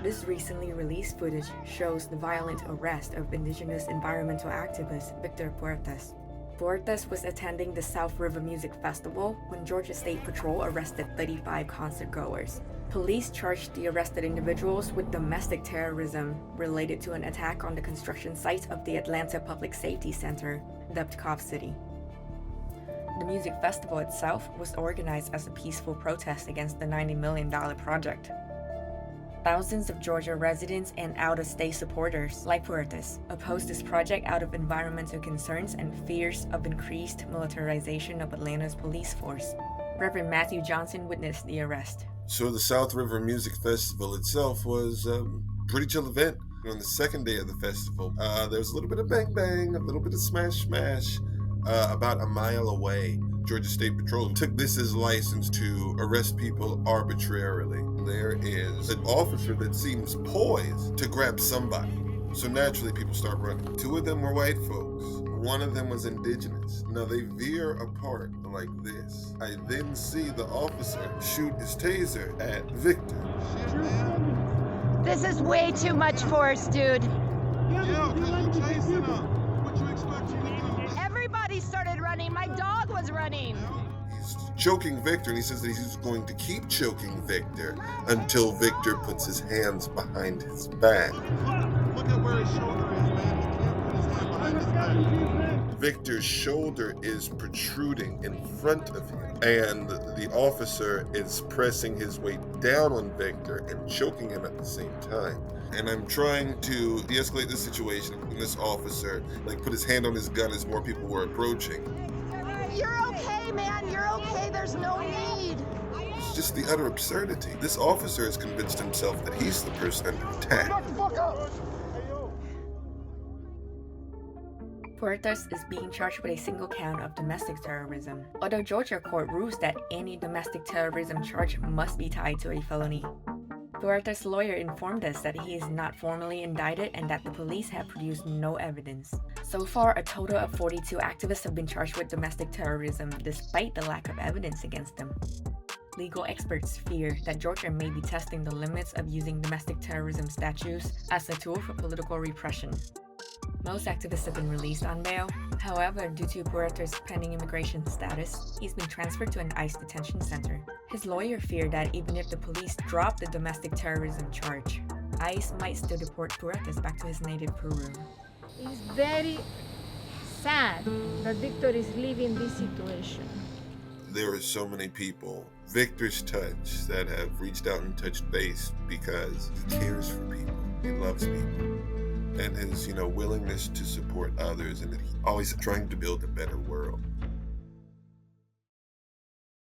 This recently released footage shows the violent arrest of Indigenous environmental activist Victor Puertas. Puertas was attending the South River Music Festival when Georgia State Patrol arrested 35 concertgoers. Police charged the arrested individuals with domestic terrorism related to an attack on the construction site of the Atlanta Public Safety Center, dubbed Cop City. The music festival itself was organized as a peaceful protest against the $90 million project. Thousands of Georgia residents and out-of-state supporters, like Puertas, opposed this project out of environmental concerns and fears of increased militarization of Atlanta's police force. Reverend Matthew Johnson witnessed the arrest. So the South River Music Festival itself was a pretty chill event. On the second day of the festival, there was a little bit of bang-bang, a little bit of smash-smash. About a mile away, Georgia State Patrol took this as license to arrest people arbitrarily. There is an officer that seems poised to grab somebody. So naturally people start running. Two of them were white folks. One of them was indigenous. Now they veer apart like this. I then see the officer shoot his taser at Victor. This is way too much force, dude. Yeah, because you're chasing him. What you expect you to do? Everybody started running. My dog was running. He's choking Victor, and he says that he's going to keep choking Victor until Victor puts his hands behind his back. Look at where his shoulder is, man. He can't put his hand behind his back. Victor's shoulder is protruding in front of him, and the officer is pressing his weight down on Victor and choking him at the same time. And I'm trying to de-escalate the situation, and this officer put his hand on his gun as more people were approaching. You're okay, man. You're okay. There's no need. It's just the utter absurdity. This officer has convinced himself that he's the person under attack. Puertas is being charged with a single count of domestic terrorism, although Georgia court rules that any domestic terrorism charge must be tied to a felony. Puertas' lawyer informed us that he is not formally indicted and that the police have produced no evidence. So far, a total of 42 activists have been charged with domestic terrorism despite the lack of evidence against them. Legal experts fear that Georgia may be testing the limits of using domestic terrorism statutes as a tool for political repression. Most activists have been released on bail. However, due to Puertas' pending immigration status, he's been transferred to an ICE detention center. His lawyer feared that even if the police drop the domestic terrorism charge, ICE might still deport Puertas back to his native Peru. It's very sad that Victor is leaving this situation. There are so many people, Victor's touch, that have reached out and touched base because he cares for people. He loves people. And his, willingness to support others, and that he's always trying to build a better world.